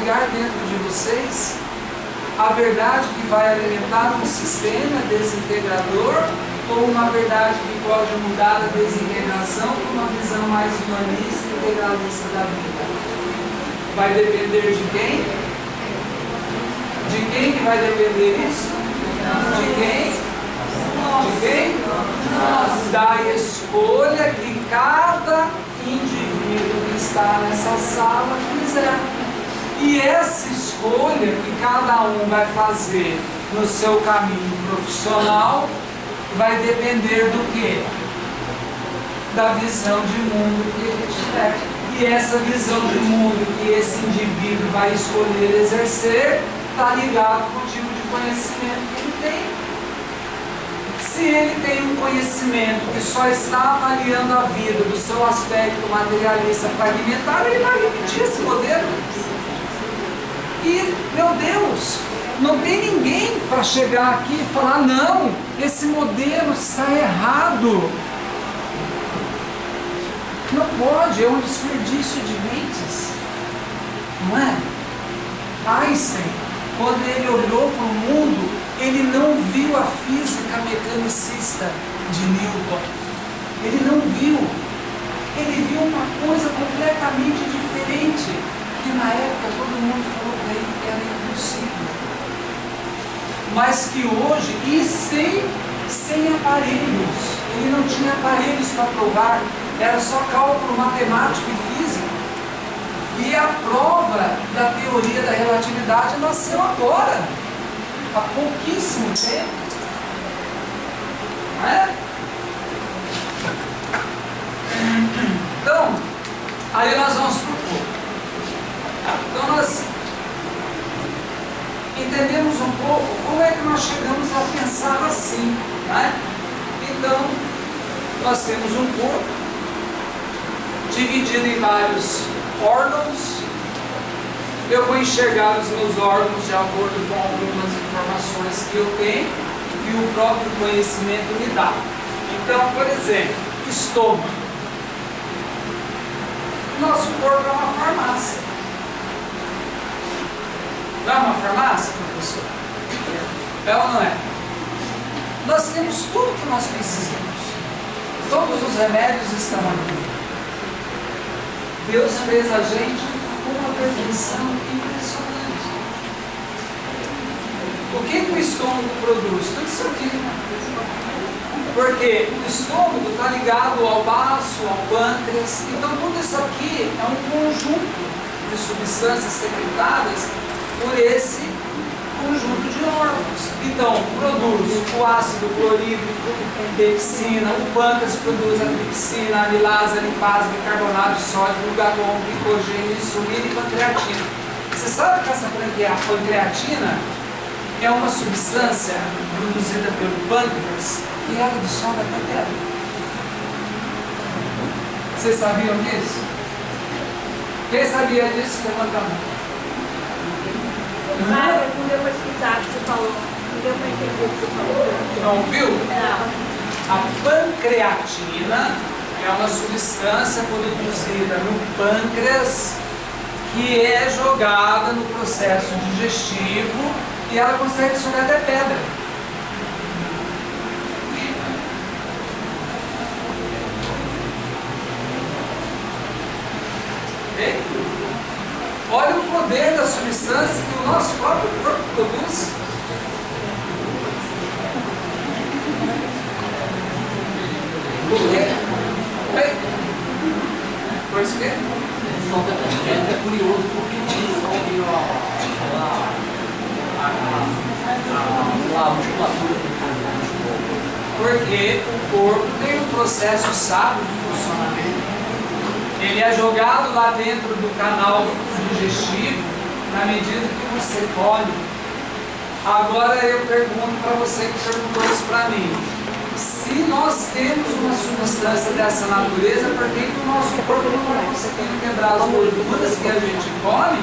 criar dentro de vocês a verdade que vai alimentar um sistema desintegrador ou uma verdade que pode mudar a desintegração para uma visão mais humanista e integralista da vida? Vai depender de quem? De quem que vai depender isso? De quem? De quem? Da escolha que cada indivíduo que está nessa sala fizer. E essa escolha que cada um vai fazer no seu caminho profissional vai depender do quê? Da visão de mundo que ele tiver. E essa visão de mundo que esse indivíduo vai escolher exercer está ligado com o tipo de conhecimento que ele tem. Se ele tem um conhecimento que só está avaliando a vida do seu aspecto materialista fragmentar, ele vai repetir esse modelo. E, meu Deus, não tem ninguém para chegar aqui e falar, não, esse modelo está errado. Não pode, é um desperdício de mentes. Não é? Einstein, quando ele olhou para o mundo, ele não viu a física mecanicista de Newton. Ele não viu. Ele viu uma coisa completamente diferente, que na época todo mundo falou para ele que era impossível. Mas que hoje, e sem aparelhos, ele não tinha aparelhos para provar, era só cálculo matemático e físico. E a prova da teoria da relatividade nasceu agora, há pouquíssimo tempo. Não é? Então, aí nós vamos para o corpo. Então nós entendemos um pouco como é que nós chegamos a pensar assim. Né? Então, nós temos um corpo dividido em vários órgãos. Eu vou enxergar os meus órgãos de acordo com algumas informações que eu tenho e o próprio conhecimento me dá. Então, por exemplo, estômago. Nosso corpo é uma farmácia. Não é uma farmácia, professor? É ou não é? Nós temos tudo que nós precisamos. Todos os remédios estão aqui. Deus fez a gente com uma perfeição impressionante. O que o estômago produz? Tudo isso aqui. Porque o estômago está ligado ao baço, ao pâncreas. Então tudo isso aqui é um conjunto de substâncias secretadas por esse conjunto de órgãos. Então, produz o ácido clorídrico, pepsina, o pâncreas produz a pepsina, a amilase, a lipase, bicarbonato de sódio, glucagon, glicogênio, insulina e pancreatina. Você sabe que essa pancreatina é uma substância produzida pelo pâncreas e ela dissolve até pedra. Vocês sabiam disso? Quem sabia disso? Levanta a mão. Cara, não deu para escutar o que você falou. Não deu para entender o que você falou. Não viu? Não. A pancreatina é uma substância produzida no pâncreas que é jogada no processo digestivo e ela consegue sugar até pedra. Okay? Olha o poder da substância que o nosso próprio corpo produz. Por quê? Pois que? É curioso porque desenvolve a musculatura do corpo. Porque o corpo tem um processo sábio de funcionamento. Ele é jogado lá dentro do canal digestivo na medida que você come. Agora eu pergunto para você que perguntou isso para mim. Se nós temos uma substância dessa natureza, por que o nosso corpo não vai conseguindo quebrar as gorduras que a gente come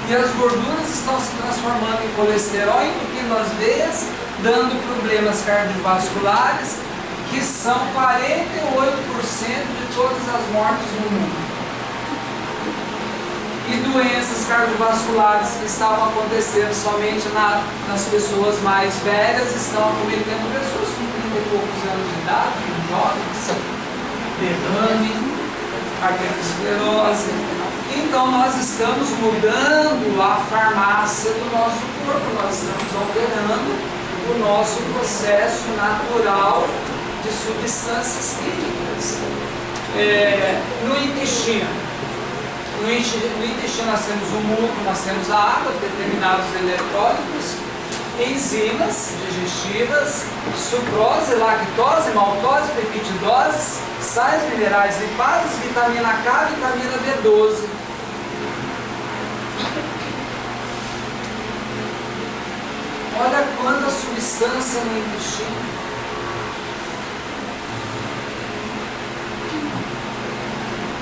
e as gorduras estão se transformando em colesterol e entupindo as veias, dando problemas cardiovasculares, que são 48% de todas as mortes no mundo. e doenças cardiovasculares que estavam acontecendo somente nas pessoas mais velhas estão acometendo pessoas com 30 e poucos anos de idade, jovens, derrame, arteriosclerose. Então nós estamos mudando a farmácia do nosso corpo, nós estamos alterando o nosso processo natural de substâncias químicas. No intestino nós temos o muco, nós temos a água, determinados eletrólitos, enzimas digestivas, sucrose, lactose, maltose, peptidoses, sais minerais lipados, vitamina K, vitamina B12. Olha quanta substância no intestino.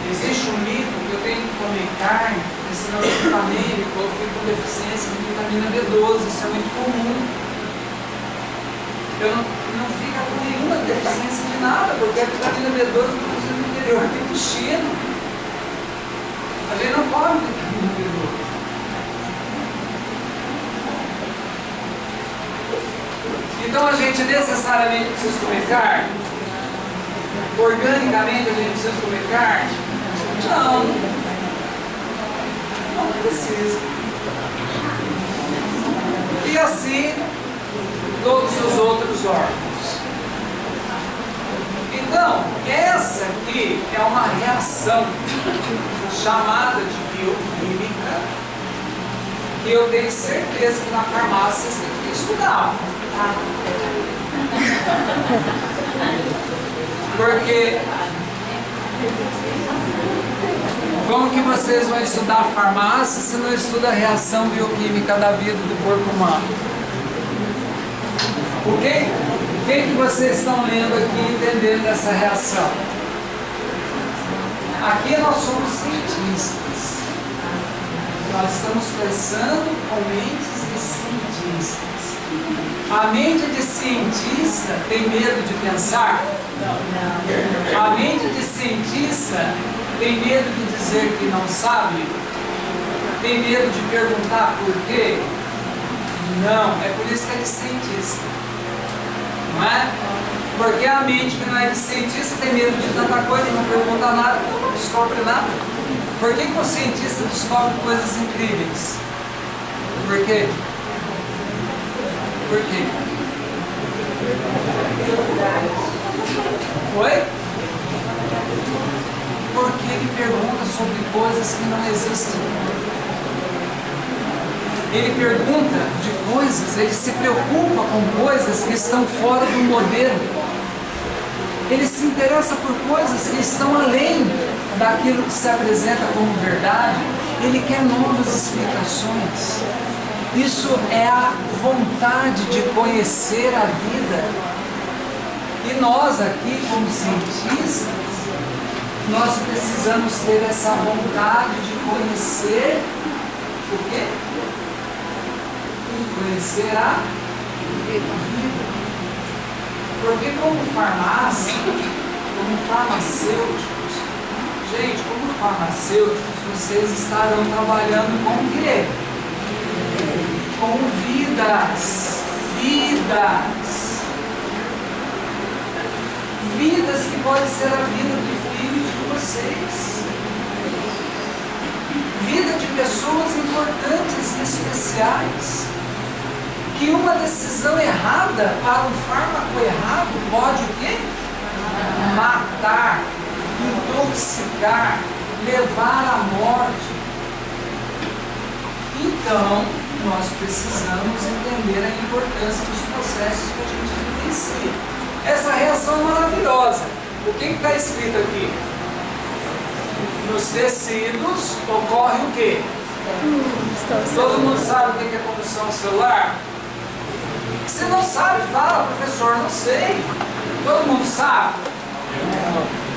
Existe um mito que eu tenho que comer carne, porque senão eu fico anêmico, eu fico com deficiência de vitamina B12, isso é muito comum. Eu não fico com nenhuma deficiência de nada, porque a vitamina B12 produzida no interior do intestino. A gente não come vitamina B12. Então a gente necessariamente precisa comer carne? Organicamente a gente precisa comer carne? Não, não precisa. E assim, todos os outros órgãos. Então, essa aqui é uma reação chamada de bioquímica, que eu tenho certeza que na farmácia você tem que estudar. Porque como que vocês vão estudar farmácia se não estuda a reação bioquímica da vida do corpo humano? O que vocês estão lendo aqui e entendendo dessa reação? Aqui nós somos cientistas. Nós estamos pensando com mentes de cientistas. A mente de cientista tem medo de pensar? Não. A mente de cientista tem medo de dizer que não sabe? Tem medo de perguntar por quê? Não, é por isso que é de cientista. Não é? Porque a mente que não é de cientista tem medo de tanta coisa, não pergunta nada, não descobre nada. Por que o cientista descobre coisas incríveis? Por quê? Por quê? Oi? Porque ele pergunta sobre coisas que não existem. Ele pergunta de coisas, ele se preocupa com coisas que estão fora do modelo. Ele se interessa por coisas que estão além daquilo que se apresenta como verdade. Ele quer novas explicações. Isso é a vontade de conhecer a vida. E nós aqui, como cientistas, nós precisamos ter essa vontade de conhecer o quê? Conhecer a vida. Porque como farmácia, como farmacêuticos, gente, como farmacêuticos, vocês estarão trabalhando com o quê? Com vidas. Vidas que pode ser a vida de filhos de vocês. Vida de pessoas importantes e especiais. Que uma decisão errada para um fármaco errado pode o quê? Matar, intoxicar, levar à morte. Então, nós precisamos entender a importância dos processos que a gente vivencia. Essa reação é maravilhosa. O que está escrito aqui? Nos tecidos ocorre o quê? Todo mundo sabe o que é combustão celular? Se não sabe, fala, professor, não sei. Todo mundo sabe?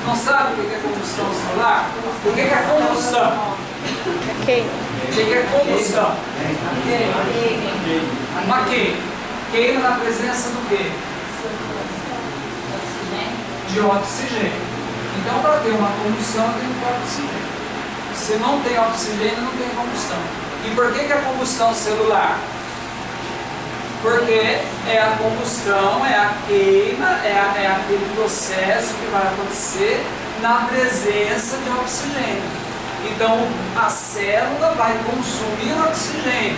Não sabe o que é combustão celular? O que é combustão? O que é combustão? Uma queima na presença do quê? De oxigênio. Então, para ter uma combustão, tem que ter oxigênio. Se não tem oxigênio, não tem combustão. E por que a combustão celular? Porque é a combustão, é a queima, é aquele processo que vai acontecer na presença de oxigênio. Então a célula vai consumir oxigênio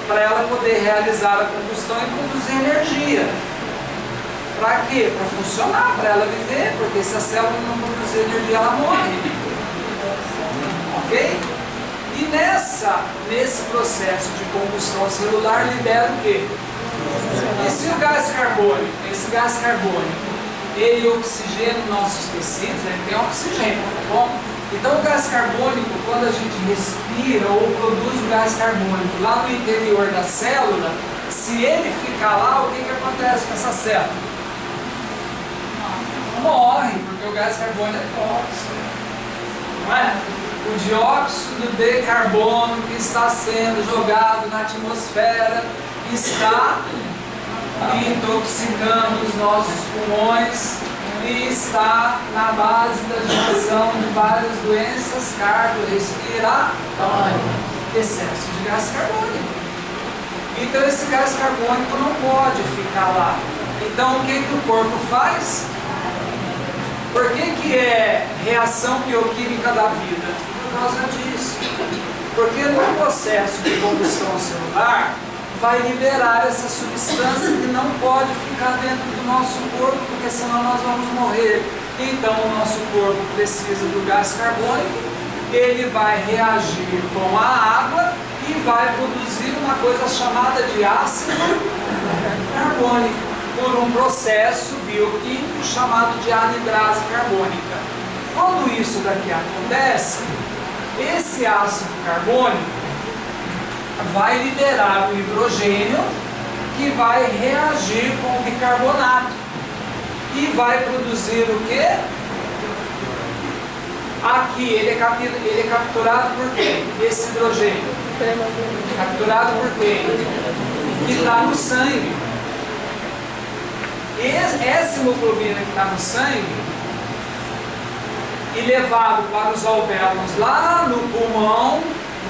para ela poder realizar a combustão e produzir energia. Para quê? Para funcionar, para ela viver, porque se a célula não produzir energia, ela morre. Ok? E nesse processo de combustão celular libera o quê? E se o gás carbônico, esse gás carbônico, ele oxigena nossos tecidos, ele tem oxigênio, tá bom? Então o gás carbônico, quando a gente respira ou produz o gás carbônico lá no interior da célula, se ele ficar lá, o que acontece com essa célula? Morre, porque o gás carbônico é tóxico, não é? O dióxido de carbono que está sendo jogado na atmosfera está intoxicando os nossos pulmões e está na base da geração de várias doenças cardiorrespiratórias, excesso de gás carbônico. Então esse gás carbônico não pode ficar lá. Então o que o corpo faz? Por que é reação bioquímica da vida? Por causa disso. Porque no processo de combustão celular vai liberar essa substância que não pode ficar dentro do nosso corpo, porque senão nós vamos morrer. Então o nosso corpo precisa do gás carbônico, ele vai reagir com a água e vai produzir uma coisa chamada de ácido carbônico, por um processo bioquímico chamado de anidrase carbônica. Quando isso daqui acontece, esse ácido carbônico vai liberar o hidrogênio, que vai reagir com o bicarbonato e vai produzir o quê? Aqui ele é capturado por quem? Esse hidrogênio capturado por quem? Que está no sangue. Essa hemoglobina que está no sangue e levado para os alvéolos lá no pulmão,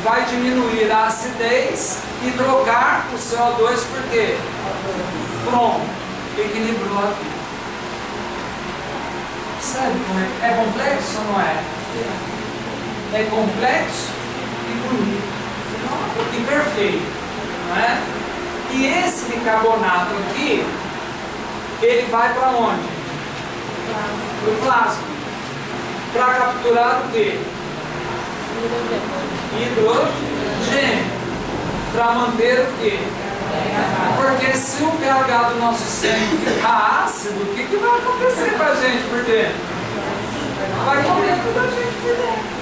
vai diminuir a acidez e trocar o CO2 por quê? Pronto, equilibrou aqui. Sabe como é? É complexo ou não é? É complexo e bonito. E perfeito, não é? E esse bicarbonato aqui, ele vai para onde? Para o plasma. Para capturar o quê? Hidrogênio. Para manter o quê? Porque se o pH do nosso sangue ficar ácido, o que vai acontecer com a gente por dentro? Vai comer tudo a gente por dentro.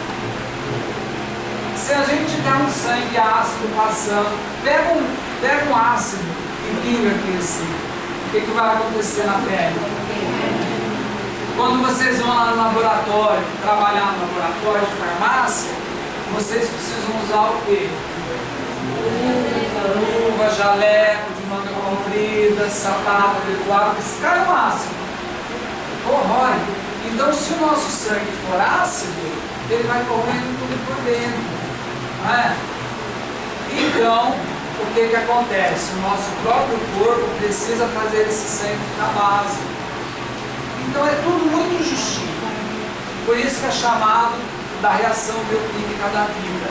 Se a gente tiver um sangue ácido passando, pega um ácido e pinga aqui assim, o que vai acontecer na pele? Quando vocês vão lá no laboratório, trabalhar no laboratório de farmácia, vocês precisam usar o quê? Luva, jaleco de manga comprida, sapato adequado, esse cara é um ácido. Corrói. Então, se o nosso sangue for ácido, ele vai correndo tudo por dentro. Não é? Então, o que acontece? O nosso próprio corpo precisa fazer esse sangue ficar básico. Então, é tudo muito justinho. Por isso que é chamado da reação bioquímica da vida.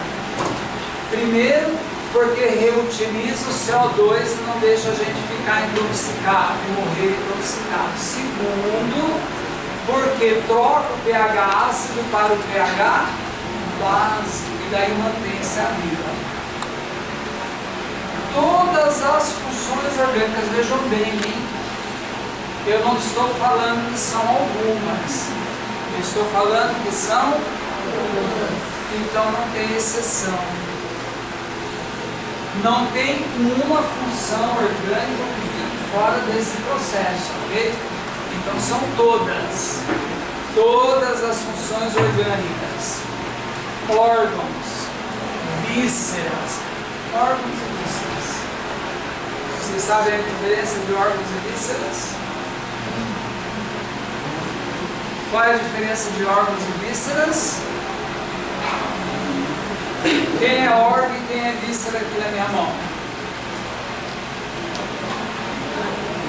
Primeiro, porque reutiliza o CO2 e não deixa a gente ficar intoxicado e morrer intoxicado. Segundo, porque troca o pH ácido para o pH básico e daí mantém-se a vida. Todas as funções orgânicas, vejam bem, hein? Eu não estou falando que são algumas, eu estou falando que são todas. Então não tem exceção. Não tem uma função orgânica que fique fora desse processo, ok? Então são todas. Todas as funções orgânicas. Órgãos, vísceras. Órgãos e vísceras. Vocês sabem a diferença de órgãos e vísceras? Qual é a diferença de órgãos e vísceras? Quem é órgão e quem é víscera aqui na minha mão?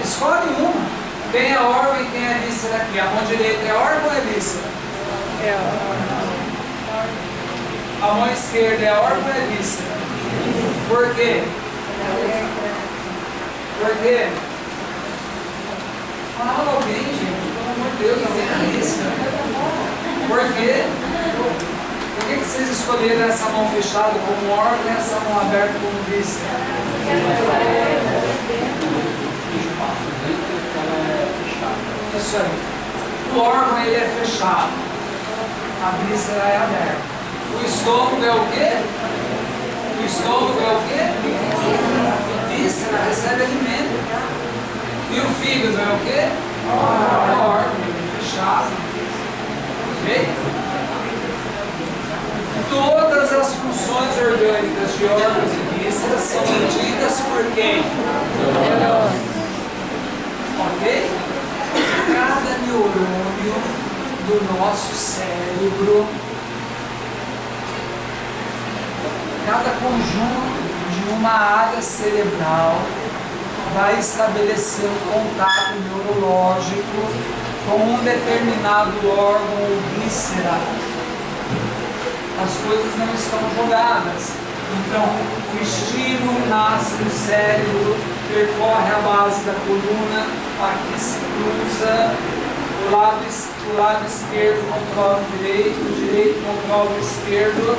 Escolhe uma. Quem é órgão e quem é víscera aqui? A mão direita é órgão ou é víscera? A mão esquerda é órgão ou é víscera? Por quê? Por quê? Fala alguém, gente. Pelo amor de Deus, alguém é víscera. Por quê? Por que vocês escolheram essa mão fechada como órgão e essa mão aberta como víscera? Isso aí. O órgão ele é fechado. A víscera é aberta. O estômago é o quê? O estômago é o quê? Víscera recebe alimento. E o fígado é o quê? O órgão, ele é fechado. Ok? Todas as funções orgânicas de órgãos e vísceras são mantidas por quem? Ok? Cada neurônio do nosso cérebro, cada conjunto de uma área cerebral vai estabelecer um contato neurológico com um determinado órgão ou víscera. As coisas não estão jogadas. Então, o estímulo nasce no cérebro, percorre a base da coluna, aqui se cruza, o lado esquerdo controla o direito controla o esquerdo,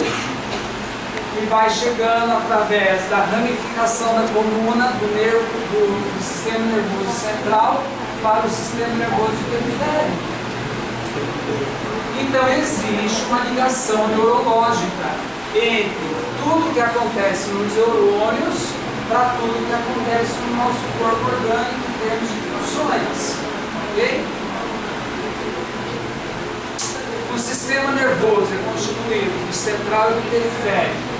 e vai chegando através da ramificação da coluna, do sistema nervoso central para o sistema nervoso periférico. Então existe uma ligação neurológica entre tudo que acontece nos neurônios para tudo que acontece no nosso corpo orgânico em termos de funções. Ok? O sistema nervoso é constituído do central e do periférico.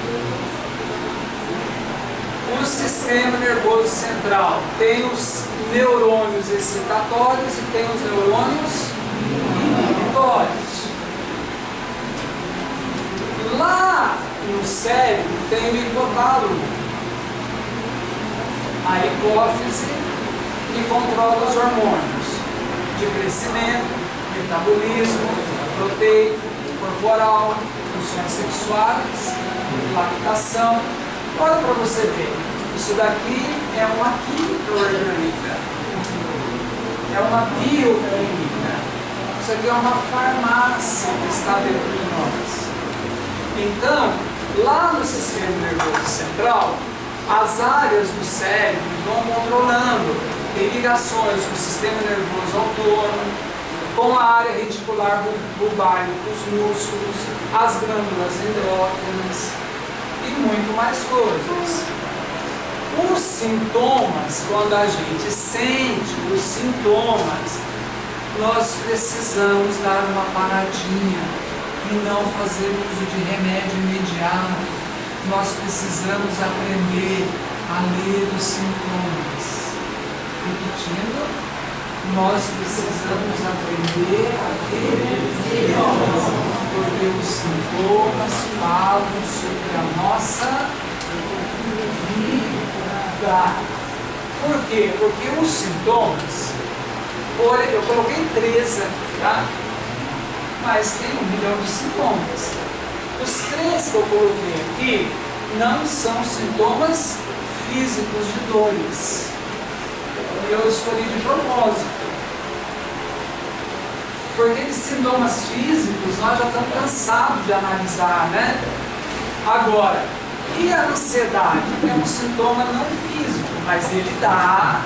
O sistema nervoso central tem os neurônios excitatórios e tem os neurônios inibitórios. Lá no cérebro tem o hipotálamo, a hipófise, que controla os hormônios de crescimento, metabolismo, proteico, corporal, funções sexuais, lactação. Olha para você ver, isso daqui é uma química orgânica, é uma bioquímica, isso aqui é uma farmácia que está dentro de nós. Então, lá no sistema nervoso central, as áreas do cérebro vão controlando, tem ligações com o sistema nervoso autônomo, com a área reticular bulbar, com os músculos, as glândulas endócrinas e muito mais coisas. Os sintomas, quando a gente sente os sintomas, nós precisamos dar uma paradinha e não fazer uso de remédio imediato. Nós precisamos aprender a ler os sintomas. Repetindo, nós precisamos aprender a ler, porque os sintomas falam sobre a nossa vida. Por quê? Porque os sintomas, olha, eu coloquei 13 aqui, tá? Mas tem 1 milhão de sintomas. Os 3 que eu coloquei aqui não são sintomas físicos de dores. Eu escolhi de propósito. Porque de sintomas físicos nós já estamos cansados de analisar, né? Agora, e a ansiedade? É um sintoma não físico, mas ele dá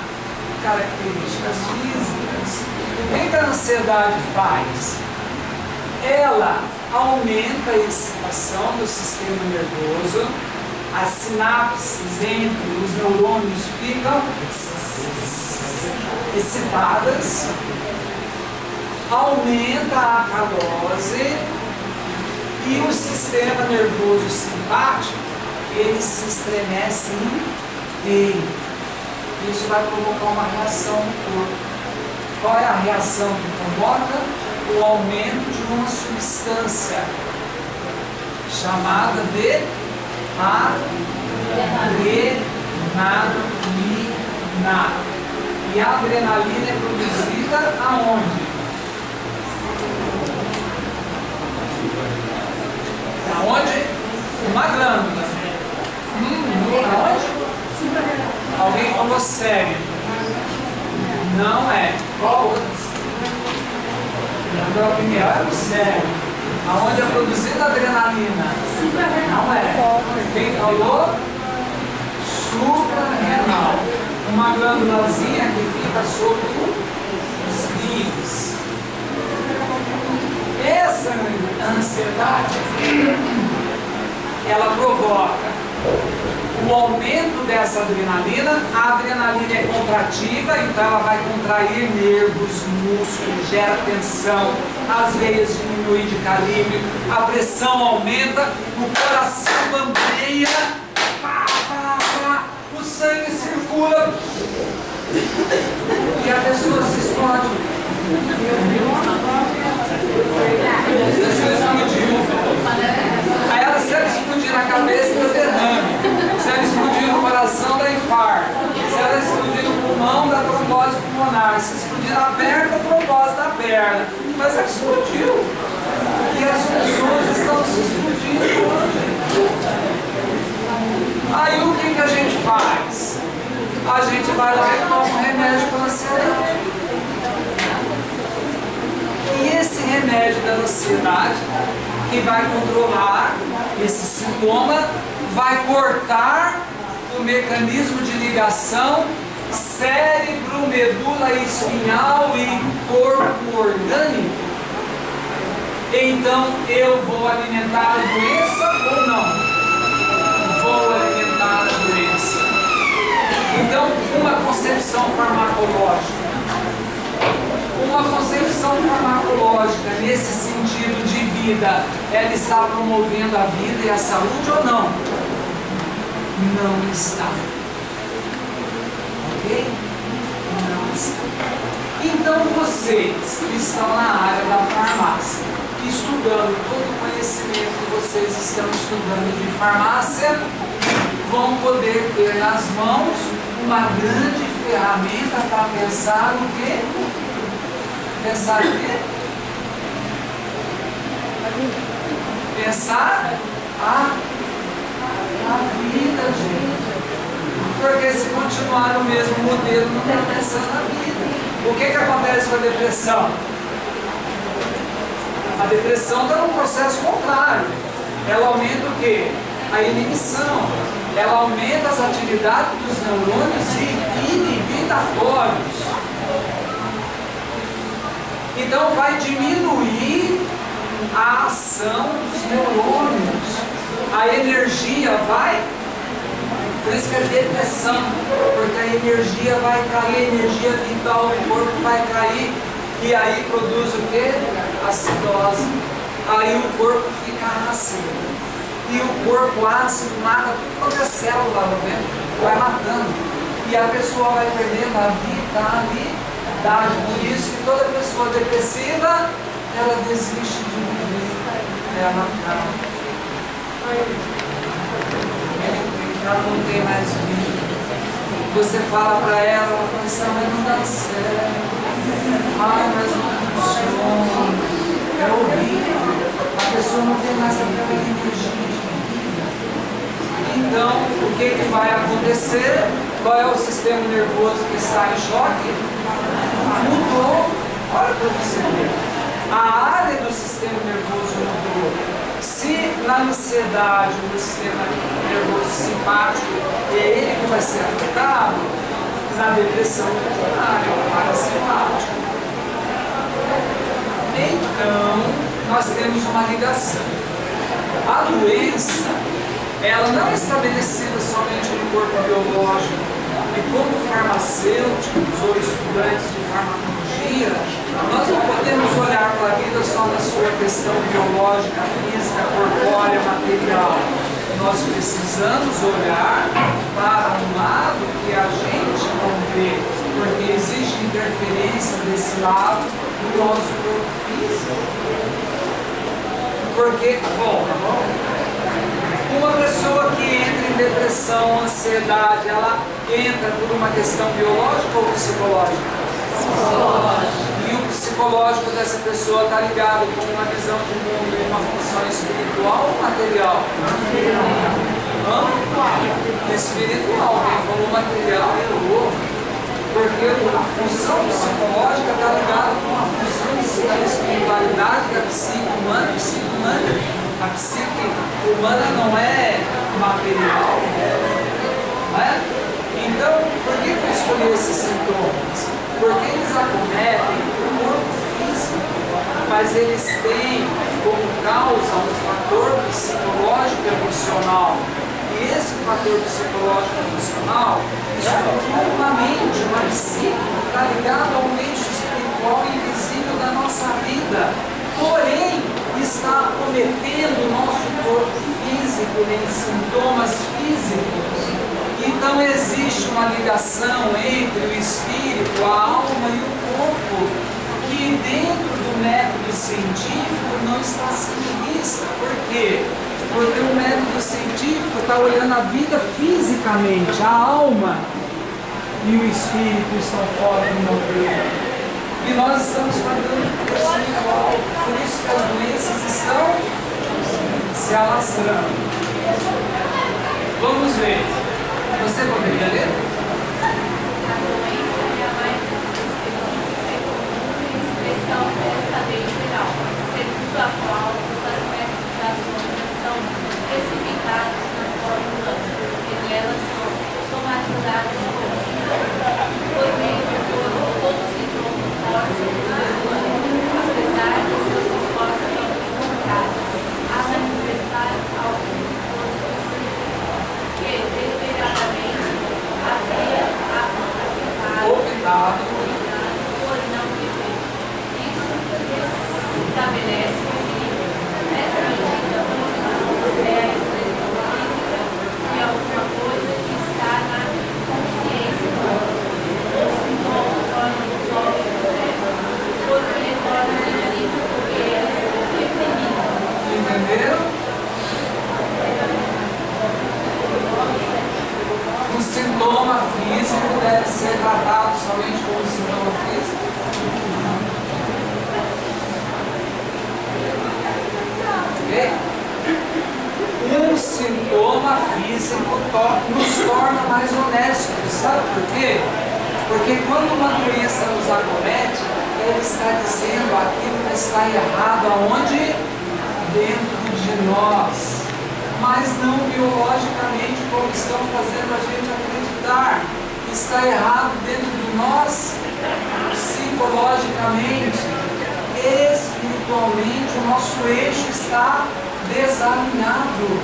características físicas. O que a ansiedade faz? Ela aumenta a excitação do sistema nervoso, as sinapses entre os neurônios ficam excitadas, aumenta a acarose e o sistema nervoso simpático, ele se estremece inteiro. Isso vai provocar uma reação no corpo. Qual é a reação que provoca? O aumento de uma substância chamada de Adrenalina. E a adrenalina é produzida aonde? Aonde? Uma glândula. Aonde? Alguém falou cérebro. Não é. Qual outra? Na minha opinião, é o cérebro. Aonde é produzida a adrenalina? Não é. Quem falou? Suprarrenal. Uma glândulazinha que fica sobre os rins. Essa ansiedade, ela provoca o aumento dessa adrenalina. A adrenalina é contrativa, então ela vai contrair nervos, músculos, gera tensão, as veias diminuem de calibre, a pressão aumenta, o coração bambeia, o sangue circula e a pessoa se explode. Aí ela, se ela explodir na cabeça, dá derrame. Se ela explodir no coração, dá infarto. Se ela explodir no pulmão, dá trombose pulmonar. Se explodir na perna, dá trombose da perna. Mas ela explodiu. E as pessoas estão se explodindo hoje. Aí o que a gente faz? A gente vai lá e toma um remédio para a ansiedade. E esse remédio da ansiedade, que vai controlar esse sintoma, vai cortar o mecanismo de ligação cérebro, medula espinhal e corpo orgânico. Então eu vou alimentar a doença ou não? Vou alimentar a doença. Então, uma concepção farmacológica. Uma concepção farmacológica nesse sentido de vida, ela está promovendo a vida e a saúde ou não? Não está. Ok? Não está. Então vocês que estão na área da farmácia, estudando todo o conhecimento que vocês estão estudando de farmácia, vão poder ter nas mãos uma grande ferramenta para pensar o quê? Pensar o quê? Pensar a vida, gente. Porque se continuar no mesmo modelo, não está pensando na vida. O que acontece com a depressão? A depressão está num processo contrário. Ela aumenta o quê? A inibição. Ela aumenta as atividades dos neurônios inibitórios. Então vai diminuir a ação dos neurônios. A energia vai, por isso que é depressão, porque a energia vai cair, a energia vital do corpo vai cair, e aí produz o quê? Acidose. Aí o corpo fica ácido. E o corpo ácido mata tudo quanto é célula lá dentro, vai matando. E a pessoa vai perdendo a vitalidade. Por isso que toda pessoa depressiva, ela desiste de viver. Ela não tem mais vida. Você fala para ela, ela fala assim, mas não dá certo. Ai, mas não funciona. É horrível. A pessoa não tem mais aquela energia. Então, o que vai acontecer? Qual é o sistema nervoso que está em choque? Mudou. Olha para você ver. A área do sistema nervoso mudou. Se na ansiedade, no sistema nervoso simpático, é ele que vai ser afetado, na depressão é o contrário, é o parasimpático. Então, nós temos uma ligação. A doença, ela não é estabelecida somente no corpo biológico, e como farmacêuticos ou estudantes de farmacologia, nós não podemos olhar para a vida só na sua questão biológica, física, corpórea, material. Nós precisamos olhar para um lado que a gente não vê, porque existe interferência desse lado do nosso corpo físico. Porque, bom, Uma pessoa que entra em depressão, ansiedade, ela entra por uma questão biológica ou psicológica? Psicológica. E o psicológico dessa pessoa está ligado com uma visão de mundo e uma função espiritual ou material? Espiritual. Quem falou material errou. Porque a função psicológica está ligada com a função da espiritualidade da psique humana. A psique humana não é material, não é? Então, por que eu escolhi esses sintomas? Porque eles acometem o corpo físico, mas eles têm como causa um fator psicológico e emocional. E esse fator psicológico e emocional estrutura uma mente, uma psique, está ligado ao eixo espiritual invisível da nossa vida. Porém, está acometendo o nosso corpo físico em sintomas físicos. Então existe uma ligação entre o espírito, a alma e o corpo, que dentro do método científico não está sendo vista. Por quê? Porque o método científico está olhando a vida fisicamente, a alma e o espírito estão fora do modelo. E nós estamos pagando por espiritual, por isso que as doenças estão se alastrando. Vamos ver. Você poderia ler? A doença é a mais específica e expressão desta lei geral, segundo a qual os aspectos das doenças são precipitados na fórmula e nelas são somatizados por meio de todos os sintomas fórmicos do humano, apesar de suas respostas não encontradas, a manifestar alguns que deliberadamente havia optado por não viver. Isso estabelece que essa medida é a expressão física de alguma coisa que está na consciência humana. O sintoma torna os homens porque torna invisível o que eles definiram. Entenderam? O sintoma físico deve ser tratado somente como sintoma físico? Ok? Um sintoma físico nos torna mais honestos. Sabe por quê? Porque quando uma doença nos acomete, ele está dizendo aquilo que está errado aonde? Dentro de nós. Mas não biologicamente, como estão fazendo a gente acreditar. Está errado dentro de nós, psicologicamente, espiritualmente, o nosso eixo está desalinhado.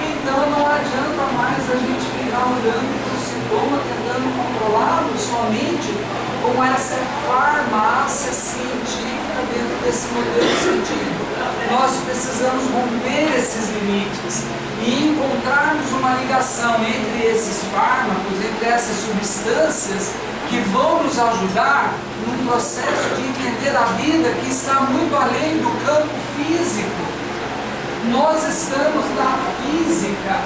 Então não adianta mais a gente ficar olhando para o sintoma, tentando controlá-lo somente com essa farmácia científica dentro desse modelo científico. Nós precisamos romper esses limites e encontrarmos uma ligação entre esses fármacos, entre essas substâncias que vão nos ajudar num processo de entender a vida que está muito além do campo físico. Nós estamos na física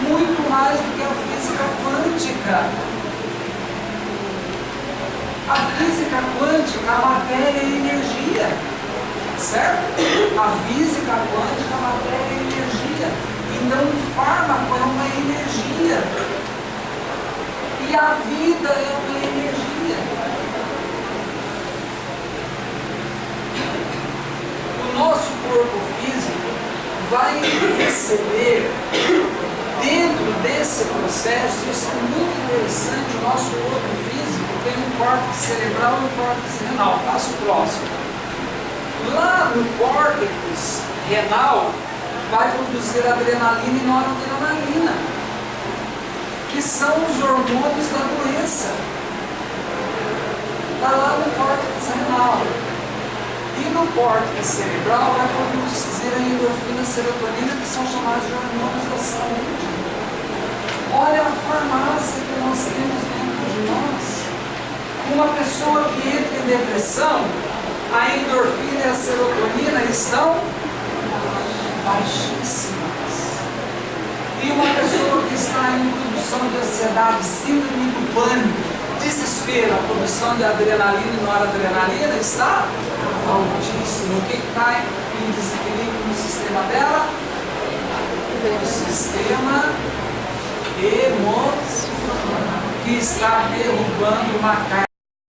muito mais do que a física quântica. A física quântica, a matéria e energia, certo? A física quântica, a matéria e energia. Então o fármaco é uma energia. E a vida é uma energia. O nosso corpo físico vai receber, dentro desse processo, isso é muito interessante, o nosso corpo físico tem um córtex cerebral e um córtex renal. Passo próximo. Lá no córtex renal vai produzir adrenalina e noradrenalina, que são os hormônios da doença. Está lá no córtex renal. E no córtex cerebral vai produzir a endorfina e a serotonina, que são chamados de hormônios da saúde. Olha a farmácia que nós temos dentro de nós. Uma pessoa que entra em depressão, a endorfina e a serotonina, a serotonina e a serotonina estão baixíssimas. E uma pessoa que está em produção de ansiedade, síndrome do pânico, desespero, a produção de adrenalina e noradrenalina está altíssimo. O que está em desequilíbrio no sistema dela? O sistema emocional, que está derrubando uma carga.